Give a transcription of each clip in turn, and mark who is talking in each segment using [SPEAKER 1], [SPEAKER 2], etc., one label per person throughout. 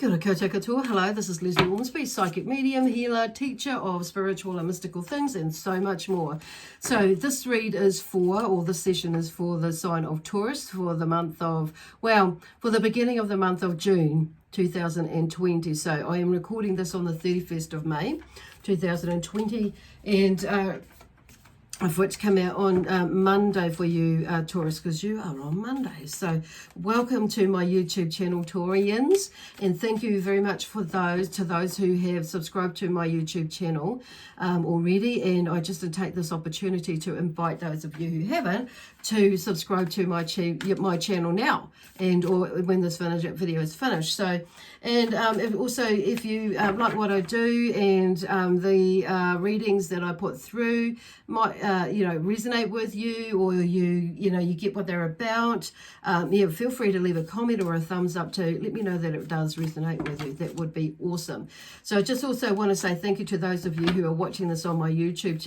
[SPEAKER 1] Kia ora koutou katoa. Hello, this is Lesley Ormsby, psychic medium, healer, teacher of spiritual and mystical things, and so much more. So this read is for, or this session is for the sign of Taurus for the month of, well, for the beginning of the month of June 2020. So I am recording this on the 31st of May 2020, and of which come out on Monday for you, Taurus, because you are on Monday. So welcome to my YouTube channel, Taurians, and thank you very much for those who have subscribed to my YouTube channel already. And I just to take this opportunity to invite those of you who haven't to subscribe to my channel now, and or when this video is finished. So, and also if you like what I do and the readings that I put through might resonate with you, or you get what they're about, feel free to leave a comment or a thumbs up to let me know that it does resonate with you. That would be awesome. So I just also want to say thank you to those of you who are watching this on my YouTube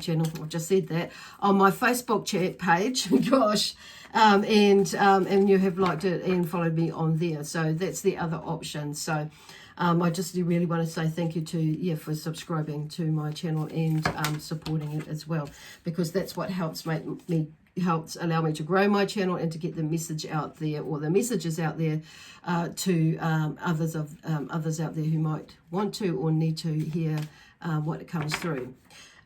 [SPEAKER 1] channel. I just said that, on my Facebook page, gosh, and you have liked it and followed me on there. So that's the other option. So I just really want to say thank you to for subscribing to my channel and supporting it as well, because that's what helps allow me to grow my channel and to get the message out there, or the messages out there to others out there who might want to or need to hear what comes through.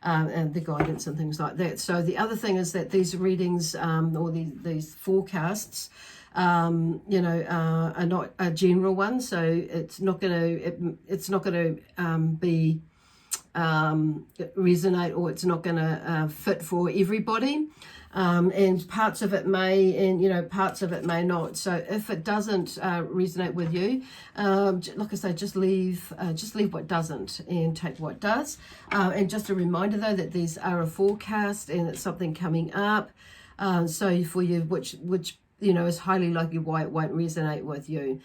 [SPEAKER 1] And the guidance and things like that. So the other thing is that these readings or these forecasts, are not a general one. So it's not going to be resonate, or it's not going to fit for everybody. And parts of it may, and parts of it may not. So if it doesn't resonate with you, like I say, just leave what doesn't and take what does. And just a reminder though that these are a forecast and it's something coming up. So for you, which is highly likely why it won't resonate with you.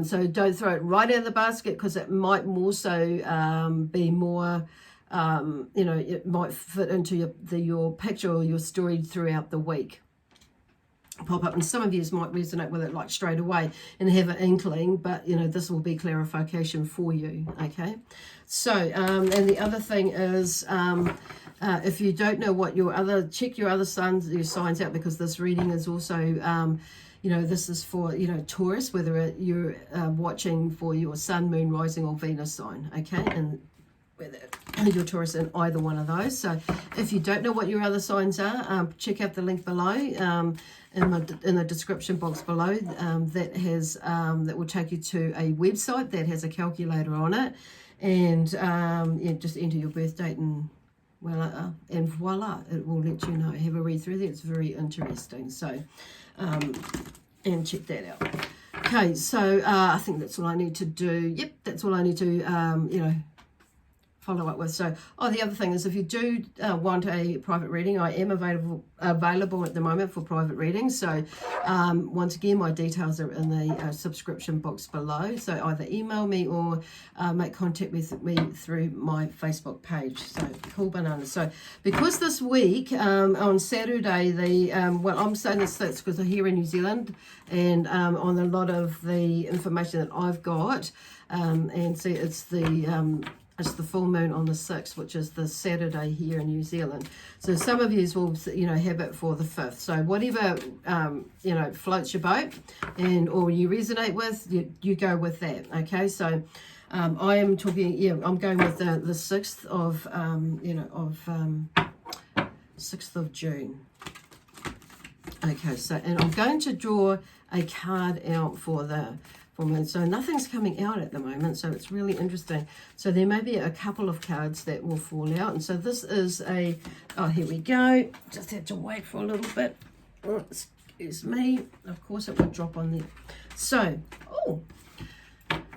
[SPEAKER 1] So don't throw it right out of the basket, because it might more so be more. It might fit into your picture or your story throughout the week. Pop up, and some of you might resonate with it like straight away and have an inkling, but this will be clarification for you. Okay, so and the other thing is, if you don't know what check your other signs out, because this reading is also this is for Taurus, whether you're watching for your sun, moon, rising, or Venus sign. Okay, and whether you're Taurus in either one of those. So if you don't know what your other signs are, check out the link below in the description box below. That will take you to a website that has a calculator on it, and just enter your birth date and voila, it will let you know. Have a read through there. It's very interesting. So and check that out. Okay, so I think that's all I need to do. Yep, that's all I need to follow up with. So, the other thing is, if you do want a private reading, I am available at the moment for private readings. So, once again, my details are in the subscription box below. So, either email me or make contact with me through my Facebook page. So, cool bananas. So, because this week on Saturday, I'm saying this because I'm here in New Zealand, and on a lot of the information that I've got, and see, it's the full moon on the 6th, which is the Saturday here in New Zealand. So some of you will, have it for the 5th. So whatever, floats your boat or you resonate with, you go with that. Okay. So I am talking, I'm going with the 6th of, 6th of June. Okay. So, and I'm going to draw a card out for the so nothing's coming out at the moment, so it's really interesting. So there may be a couple of cards that will fall out, and so this is here we go. Just had to wait for a little bit. Oh, excuse me. Of course it would drop on there. So,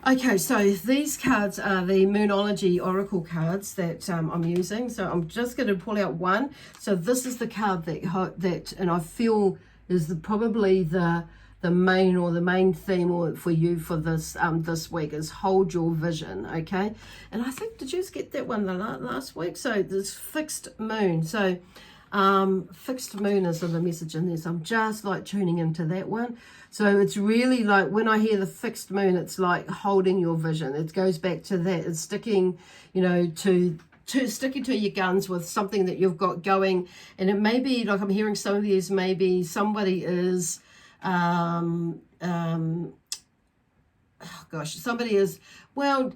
[SPEAKER 1] okay, so these cards are the Moonology Oracle cards that I'm using. So I'm just going to pull out one. So this is the card that and I feel is probably the main theme for you for this this week is hold your vision. Okay, and I think, did you get that one last week? So this fixed moon. So Fixed moon is in the message in there, so I'm just like tuning into that one. So it's really like when I hear the fixed moon, it's like holding your vision. It goes back to that. It's sticking, you know, to sticking to your guns with something that you've got going. And it may be like I'm hearing some of these, maybe somebody is somebody is, well,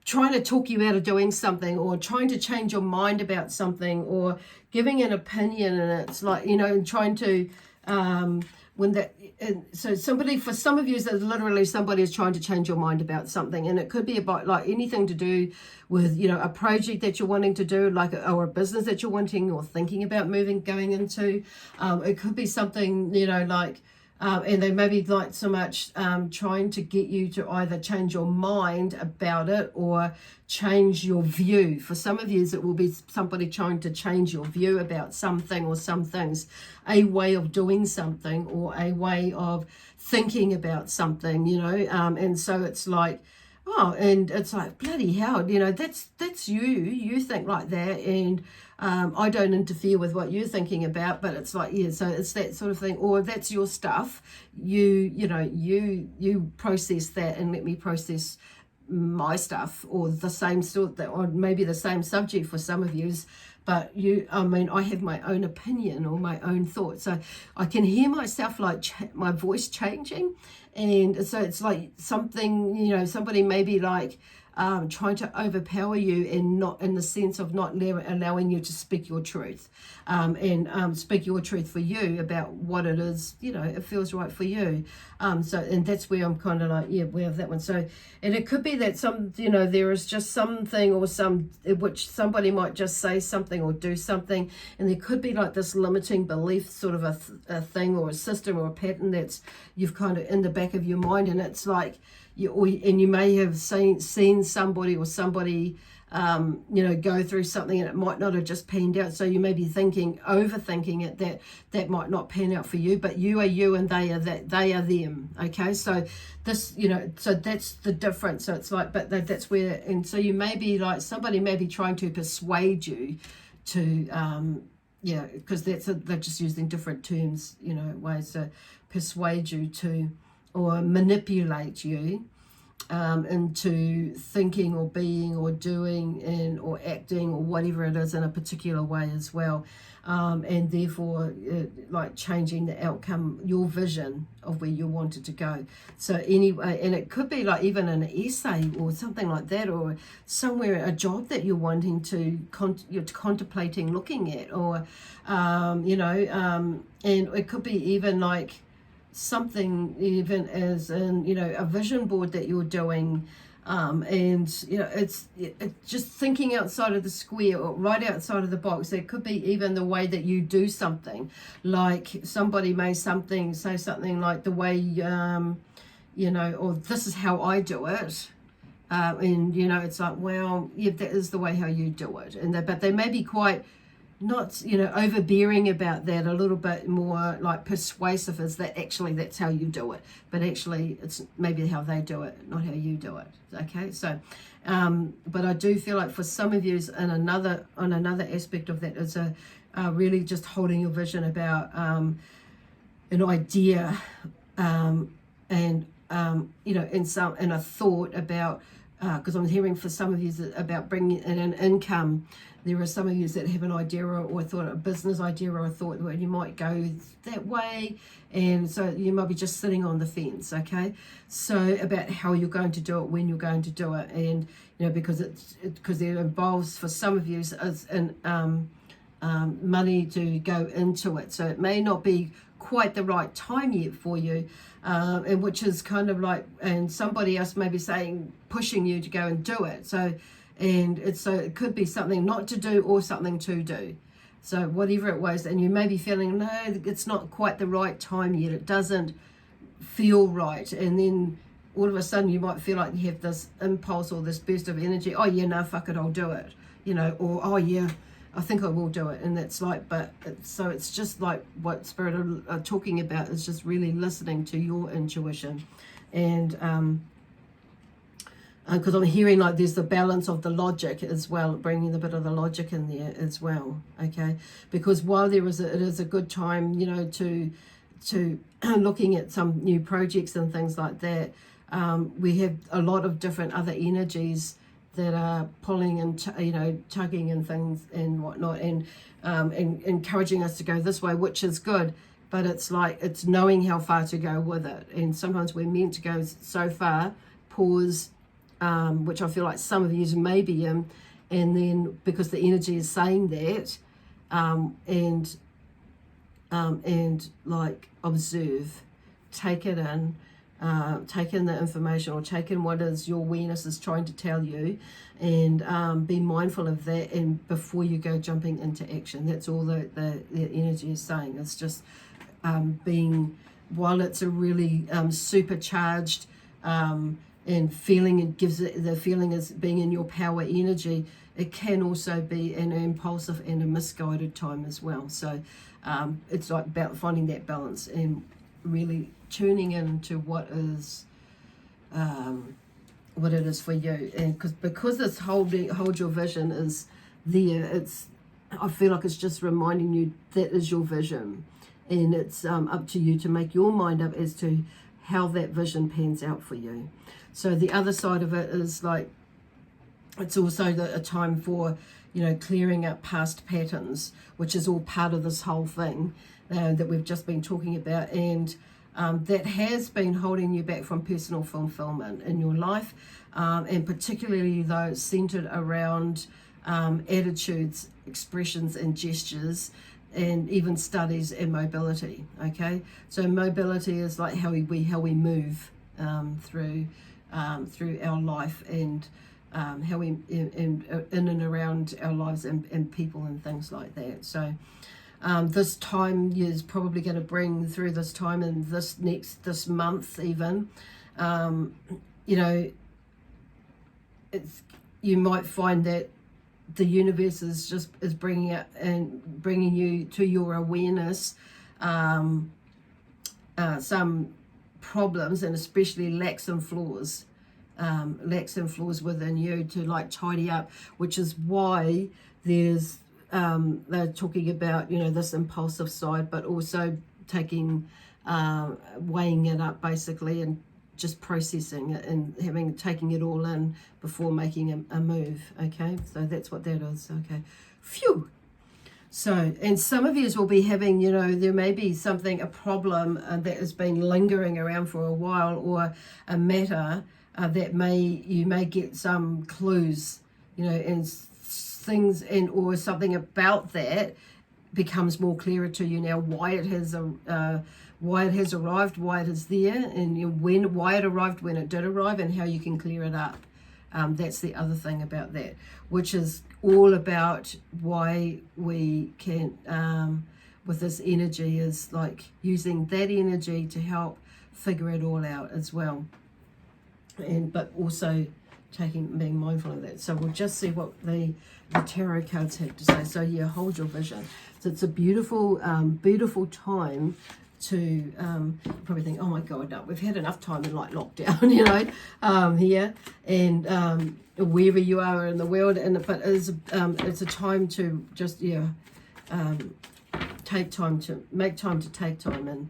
[SPEAKER 1] trying to talk you out of doing something, or trying to change your mind about something, or giving an opinion. And it's like, you know, trying to when that, and so somebody, for some of you, there's literally somebody is trying to change your mind about something, and it could be about like anything to do with, you know, a project that you're wanting to do, like, or a business that you're wanting or thinking about going into. It could be something, you know, like and they may be like so much trying to get you to either change your mind about it or change your view. For some of you, it will be somebody trying to change your view about something or some things, a way of doing something or a way of thinking about something, you know. And so it's like, oh, and it's like, bloody hell, you know, that's you think like that, and I don't interfere with what you're thinking about, but it's like, yeah, so it's that sort of thing. Or that's your stuff, you know, you process that and let me process my stuff, or the same sort, that, or maybe the same subject for some of you. But I mean, I have my own opinion or my own thoughts. So I can hear myself, like my voice changing. And so it's like something, you know, somebody maybe like trying to overpower you, and not in the sense of not allowing you to speak your truth, and speak your truth for you about what it is, you know, it feels right for you. So, and that's where I'm kind of like, yeah, we have that one. So, and it could be that some, you know, there is just something or some, which somebody might just say something or do something, and there could be like this limiting belief, sort of a thing or a system or a pattern that's you've kind of in the back of your mind, and it's like, and you may have seen somebody or somebody you know, go through something, and it might not have just panned out. So you may be overthinking it, that might not pan out for you, but you are you and they are them. Okay, so this, you know, so that's the difference. So it's like, but that's where, and so you may be like, somebody may be trying to persuade you to yeah, because they're just using different terms, you know, ways to persuade you to, or manipulate you into thinking or being or doing and or acting or whatever it is in a particular way as well, and therefore like changing the outcome, your vision of where you wanted to go. So anyway, and it could be like even an essay or something like that, or somewhere, a job that you're wanting to you're contemplating looking at, or you know, and it could be even like something even as in, you know, a vision board that you're doing, and you know, it's just thinking outside of the square or right outside of the box. It could be even the way that you do something, like somebody may say something like the way you know, or this is how I do it, and you know, it's like, well, yeah, that is the way how you do it, and but they may be quite not, you know, overbearing about that, a little bit more like persuasive, is that actually that's how you do it, but actually it's maybe how they do it, not how you do it. Okay, so but I do feel like for some of you, on another aspect of that is a really just holding your vision about an idea, and you know, in a thought about, because I'm hearing for some of you about bringing in an income. There are some of you that have an idea or thought, a business idea or a thought where you might go that way, and so you might be just sitting on the fence. Okay, so about how you're going to do it, when you're going to do it, and you know, because it involves for some of you money to go into it, so it may not be quite the right time yet for you, and which is kind of like, and somebody else may be saying, pushing you to go and do it. So. And it could be something not to do or something to do. So whatever it was, and you may be feeling, no, it's not quite the right time yet. It doesn't feel right. And then all of a sudden you might feel like you have this impulse or this burst of energy. Oh yeah, no, fuck it, I'll do it. You know, or oh yeah, I think I will do it. And that's like, but so it's just like what Spirit are talking about is just really listening to your intuition, and because I'm hearing like there's the balance of the logic as well, bringing a bit of the logic in there as well, okay? Because while it is a good time, you know, to looking at some new projects and things like that, we have a lot of different other energies that are pulling and you know, tugging and things and whatnot, and encouraging us to go this way, which is good. But it's like, it's knowing how far to go with it, and sometimes we're meant to go so far, pause, which I feel like some of you may be in, and then because the energy is saying that, and like observe, take it in, take in the information, or take in what is your awareness is trying to tell you, and be mindful of that, and before you go jumping into action. That's all the energy is saying. It's just being, while it's a really supercharged and feeling, it gives it the feeling as being in your power energy, it can also be an impulsive and a misguided time as well. So it's like about finding that balance and really tuning into what it is for you. And because this hold your vision is there, I feel like it's just reminding you that is your vision, and it's up to you to make your mind up as to how that vision pans out for you. So the other side of it is like, it's also a time for, you know, clearing up past patterns, which is all part of this whole thing that we've just been talking about, and that has been holding you back from personal fulfillment in your life, and particularly though centered around attitudes, expressions and gestures, and even studies and mobility. Okay, so mobility is like how we move through our life, and how we in and around our lives, and people and things like that. So this time is probably going to bring through this time and this month even, you know, you might find that the universe is bringing up and bringing you to your awareness some problems, and especially lacks and flaws within you to like tidy up, which is why there's they're talking about, you know, this impulsive side, but also taking weighing it up basically, and just processing it and taking it all in before making a move. Okay, so that's what that is. Okay, phew. So, and some of you will be having, you know, there may be a problem that has been lingering around for a while, or a matter that you may get some clues, you know, and things, and or something about that becomes more clearer to you now, why it has arrived, why it is there, and why it arrived, when it did arrive, and how you can clear it up. That's the other thing about that, which is all about why we can, with this energy, is like using that energy to help figure it all out as well. But also being mindful of that. So we'll just see what the tarot cards have to say. So yeah, hold your vision. So it's a beautiful, beautiful time to probably think, oh my God, no, we've had enough time in like lockdown, you know, here and wherever you are in the world. But it's a time to just take time to make time to take time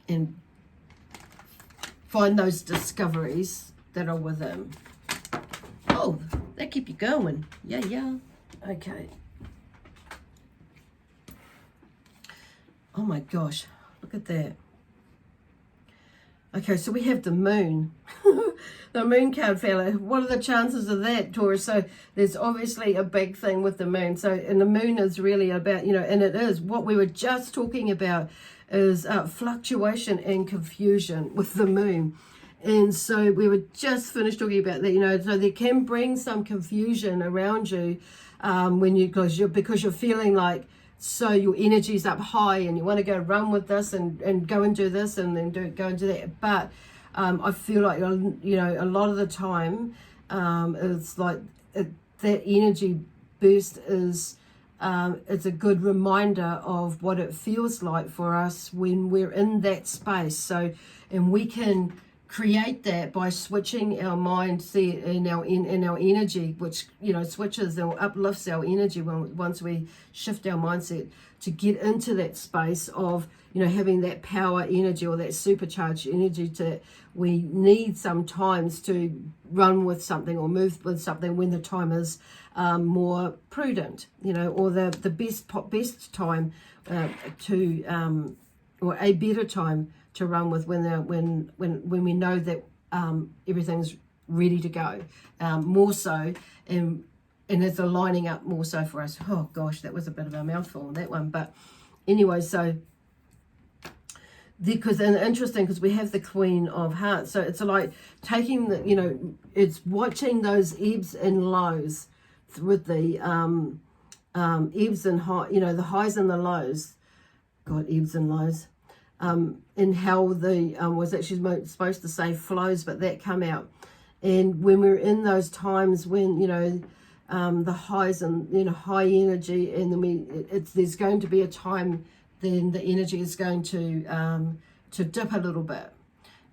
[SPEAKER 1] and find those discoveries that are within. Oh, that keep you going. Yeah. Okay. Oh my gosh, look at that. Okay, so we have the moon. The moon card fella. What are the chances of that, Taurus? So there's obviously a big thing with the moon. So, and the moon is really about, you know, and it is what we were just talking about, is fluctuation and confusion with the moon. And so we were just finished talking about that, you know, so there can bring some confusion around you because you're feeling like, so your energy's up high and you want to go run with this and go and do this and then go and do that. But I feel like, you know, a lot of the time it's like that energy burst is it's a good reminder of what it feels like for us when we're in that space. So, and we can create that by switching our mindset and our energy, which, you know, switches or uplifts our energy once we shift our mindset to get into that space of, you know, having that power energy or that supercharged energy to we need sometimes to run with something or move with something when the time is more prudent, you know, or the best time to or a better time to run with when we know that everything's ready to go, more so, and it's aligning up more so for us. Oh gosh, that was a bit of a mouthful, that one. But anyway, so because, and interesting, because we have the Queen of Hearts, so it's like taking the, you know, it's watching those ebbs and lows with the ebbs and high, you know, the highs and the lows. God, ebbs and lows. And how the was actually supposed to say flows, but that come out. And when we're in those times when, you know, the highs and, you know, high energy, and then there's going to be a time then the energy is going to dip a little bit,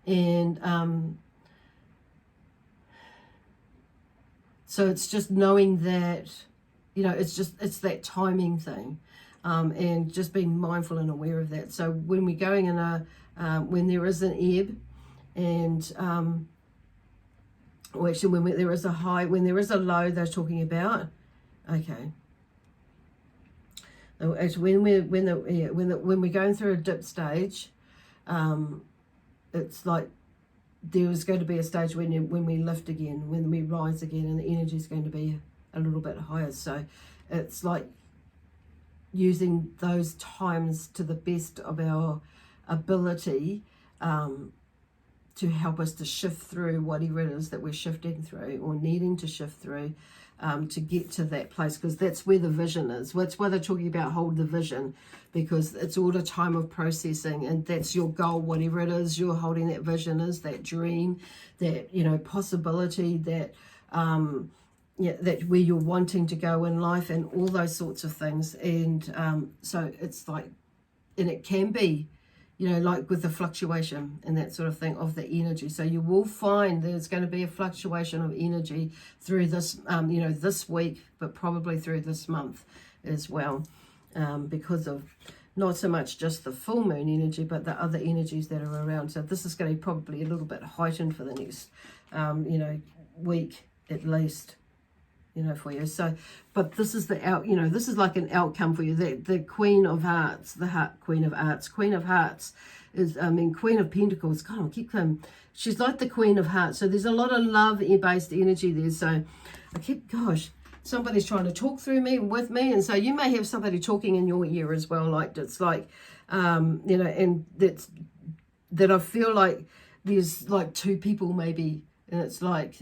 [SPEAKER 1] and so it's just knowing that, you know, it's that timing thing. And just being mindful and aware of that. So when we're going in when there is an ebb, and or actually when there is a high, when there is a low, they're talking about. Okay. Actually, when we're going through a dip stage, it's like there's going to be a stage when we lift again, when we rise again, and the energy is going to be a little bit higher. So it's like using those times to the best of our ability to help us to shift through whatever it is that we're shifting through or needing to shift through, to get to that place, because that's where the vision is. That's why they're talking about hold the vision, because it's all a time of processing, and that's your goal, whatever it is you're holding that vision is, that dream, that, you know, possibility, that yeah, that where you're wanting to go in life, and all those sorts of things. And so it's like, and it can be, you know, like with the fluctuation and that sort of thing of the energy. So you will find there's going to be a fluctuation of energy through this, you know, this week, but probably through this month as well, because of not so much just the full moon energy, but the other energies that are around. So this is going to be probably a little bit heightened for the next, you know, week at least, you know, for you. So, but this is you know, this is like an outcome for you. The Queen of Hearts, Queen of Hearts is, I mean, Queen of Pentacles. God, I keep going. She's like the Queen of Hearts. So there's a lot of love-based energy there. So gosh, somebody's trying to talk through me, with me. And so you may have somebody talking in your ear as well. Like, it's like, you know, and that I feel like there's like two people maybe. And it's like,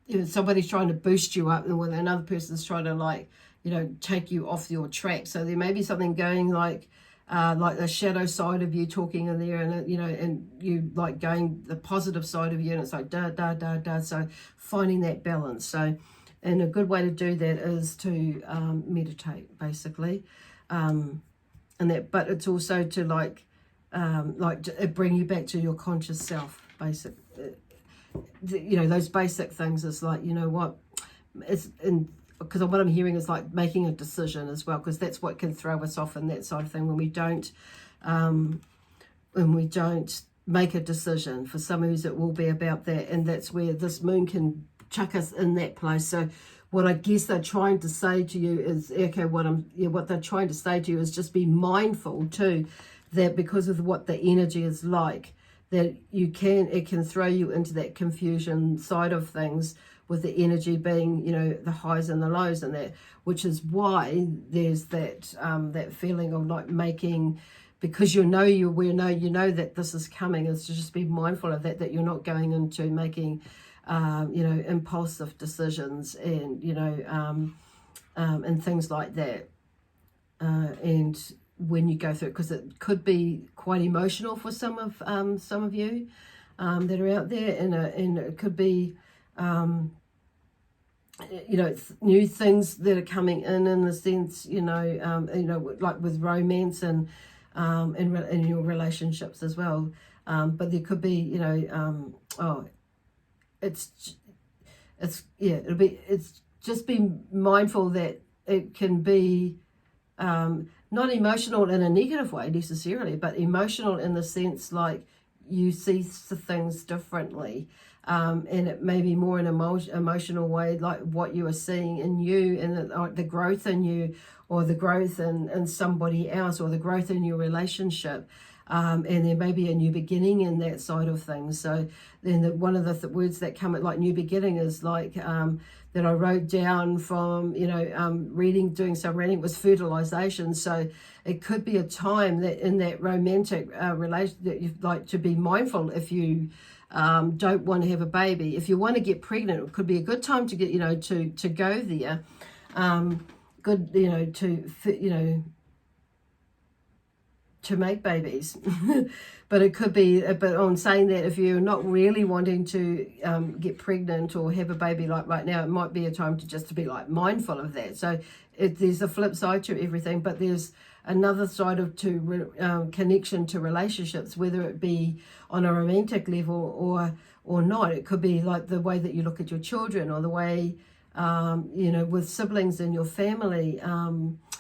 [SPEAKER 1] you know, somebody's trying to boost you up, and when another person's trying to, like, you know, take you off your track. So there may be something going like the shadow side of you talking in there, and, you know, and you like going the positive side of you, and it's like da da da da. So finding that balance. So, and a good way to do that is to meditate, basically, and that. But it's also to like to bring you back to your conscious self, basically. You know, those basic things is like, you know what, it's in, because what I'm hearing is like making a decision as well, because that's what can throw us off in that side of thing when we don't make a decision. For some of us it will be about that, and that's where this moon can chuck us in that place. So what I guess they're trying to say to you is, okay, what they're trying to say to you is just be mindful too, that because of what the energy is like, that it can throw you into that confusion side of things, with the energy being, you know, the highs and the lows, and that, which is why there's that that feeling of like making, because you know that this is coming, is to just be mindful of that you're not going into making you know, impulsive decisions, and, you know, and things like that, and when you go through it, because it could be quite emotional for some of you that are out there, and it could be you know, new things that are coming in the sense, you know, like with romance, and in your relationships as well. But there could be, you know, it's just be mindful that it can be not emotional in a negative way necessarily, but emotional in the sense like you see things differently. And it may be more in an emotional way, like what you are seeing in you and the growth in you, or the growth in somebody else, or the growth in your relationship. And there may be a new beginning in that side of things. So then one of the words that come at like new beginning is like that I wrote down from, you know, doing some reading was fertilization. So it could be a time that in that romantic relation that you'd like to be mindful if you don't want to have a baby. If you want to get pregnant, it could be a good time to get, you know, to go there. Good, you know, to make babies. But it could be, but on saying that, if you're not really wanting to get pregnant or have a baby like right now, it might be a time to be like mindful of that. So there's a flip side to everything, but there's another side of connection to relationships, whether it be on a romantic level or not. It could be like the way that you look at your children, or the way you know, with siblings in your family,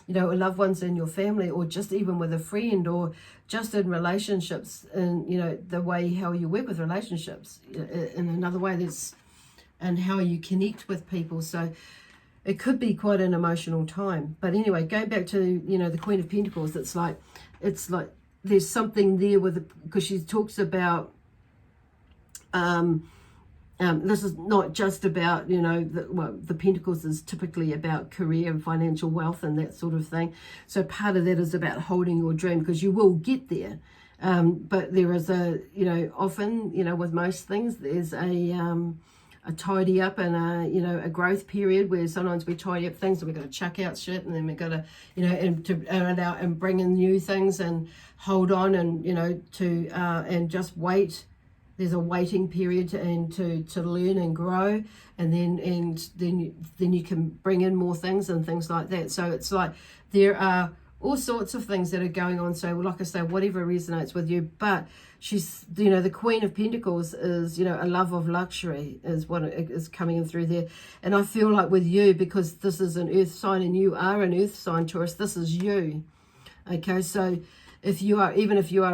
[SPEAKER 1] you know, or loved ones in your family, or just even with a friend, or just in relationships, and, you know, the way how you work with relationships in another way, and how you connect with people. So it could be quite an emotional time. But anyway, going back to, you know, the Queen of Pentacles, it's like there's something there because she talks about this is not just about, you know, the Pentacles is typically about career and financial wealth and that sort of thing. So part of that is about holding your dream, because you will get there. But there is you know, often, you know, with most things, there's a tidy up and you know, a growth period where sometimes we tidy up things and we've got to chuck out shit, and then we've got to, you know, and bring in new things and hold on, and, you know, and just wait. There's a waiting period to learn and grow, and then you can bring in more things and things like that. So it's like there are all sorts of things that are going on. So like I say, whatever resonates with you. But she's, you know, the Queen of Pentacles is, you know, a love of luxury is what is coming in through there. And I feel like with you, because this is an earth sign and you are an earth sign, Taurus, this is you. Okay, so if you are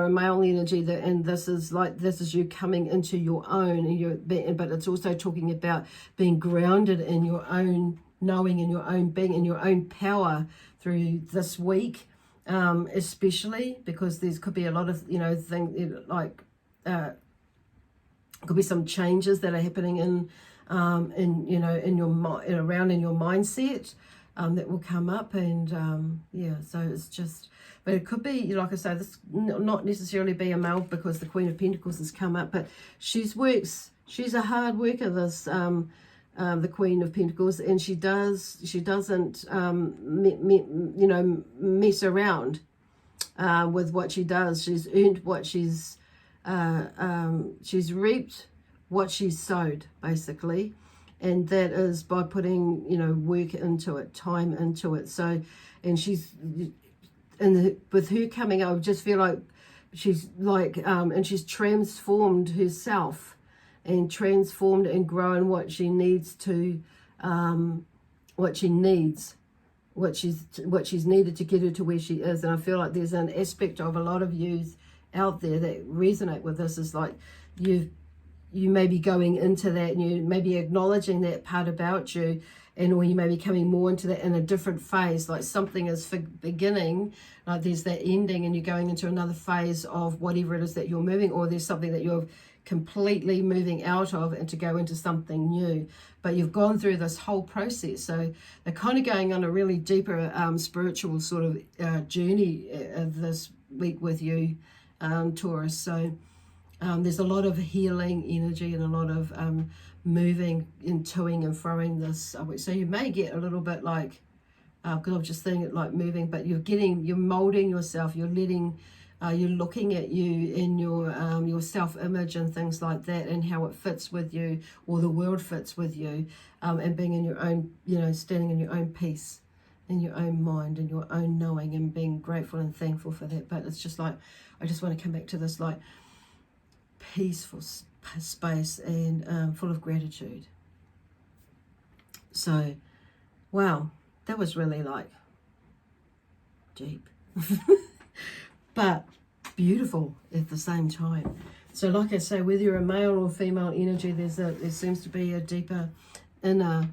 [SPEAKER 1] a male energy, and this is you coming into your own, and but it's also talking about being grounded in your own knowing, in your own being, in your own power through this week, especially because could be a lot of, you know, things like could be some changes that are happening in you know, in your mind, around in your mindset, that will come up, and yeah, so it's just. But it could be, like I say, this not necessarily be a male, because the Queen of Pentacles has come up. But she's a hard worker, this the Queen of Pentacles, and she doesn't you know, mess around with what she does. She's earned what she's reaped what she's sowed, basically, and that is by putting, you know, work into it, time into it. So, and she's. And with her coming, I just feel like she's like, and she's transformed herself, and transformed and grown what she needs to, what she's needed to get her to where she is. And I feel like there's an aspect of a lot of yous out there that resonate with this. Is like you may be going into that, and you may be acknowledging that part about you, or you may be coming more into that in a different phase, like something is beginning, like there's that ending, and you're going into another phase of whatever it is that you're moving, or there's something that you're completely moving out of and to go into something new. But you've gone through this whole process, so they're kind of going on a really deeper spiritual sort of journey this week with you, Taurus. So there's a lot of healing energy and a lot of moving and toing and throwing this. So you may get a little bit like, because I'm just thinking it like moving, but you're molding yourself, you're looking at you in your self-image and things like that, and how it fits with you, or the world fits with you, and being in your own, you know, standing in your own peace in your own mind and your own knowing and being grateful and thankful for that. But it's just like, I just want to come back to this like peaceful space and full of gratitude. So, wow, that was really like deep, but beautiful at the same time. So like I say, whether you're a male or female energy, there seems to be a deeper inner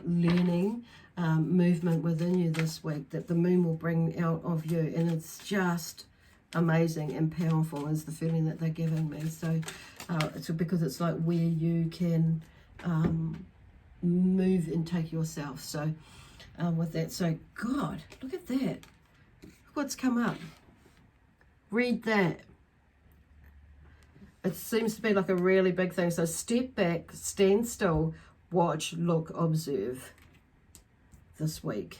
[SPEAKER 1] learning movement within you this week that the moon will bring out of you, and it's just amazing and powerful is the feeling that they're giving me. So it's because it's like where you can move and take yourself. So with that, so God, look at that, look what's come up. Read that. It seems to be like a really big thing. So step back, stand still, watch, look, observe this week.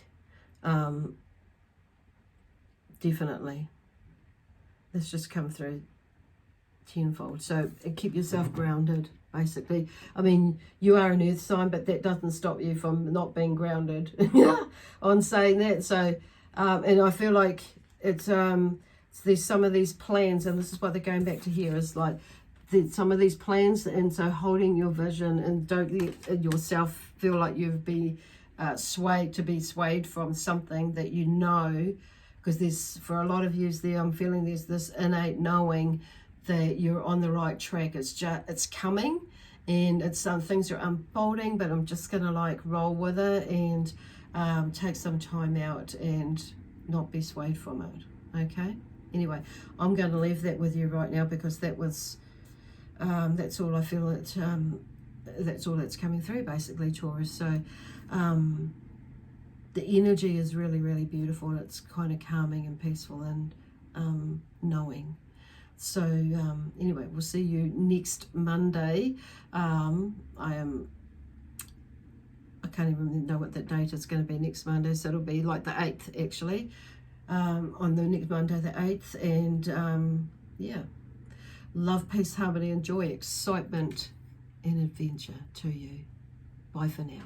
[SPEAKER 1] Definitely. Let's just come through tenfold. So keep yourself grounded, basically. I mean, you are an earth sign, but that doesn't stop you from not being grounded on saying that. So, and I feel like it's there's some of these plans, and this is what they're going back to here, is like some of these plans, and so holding your vision and don't let yourself feel like you've been swayed from something that you know, because there's, for a lot of you there, I'm feeling there's this innate knowing that you're on the right track. It's coming, and it's things are unfolding, but I'm just gonna like roll with it and take some time out and not be swayed from it. Okay, anyway, I'm going to leave that with you right now, because that was that's all I feel that that's all that's coming through, basically, Taurus. So the energy is really, really beautiful. It's kind of calming and peaceful and knowing. So anyway, we'll see you next Monday. I can't even know what that date is going to be next Monday, so it'll be like the 8th actually, on the next Monday the 8th. And yeah, love, peace, harmony and joy, excitement and adventure to you. Bye for now.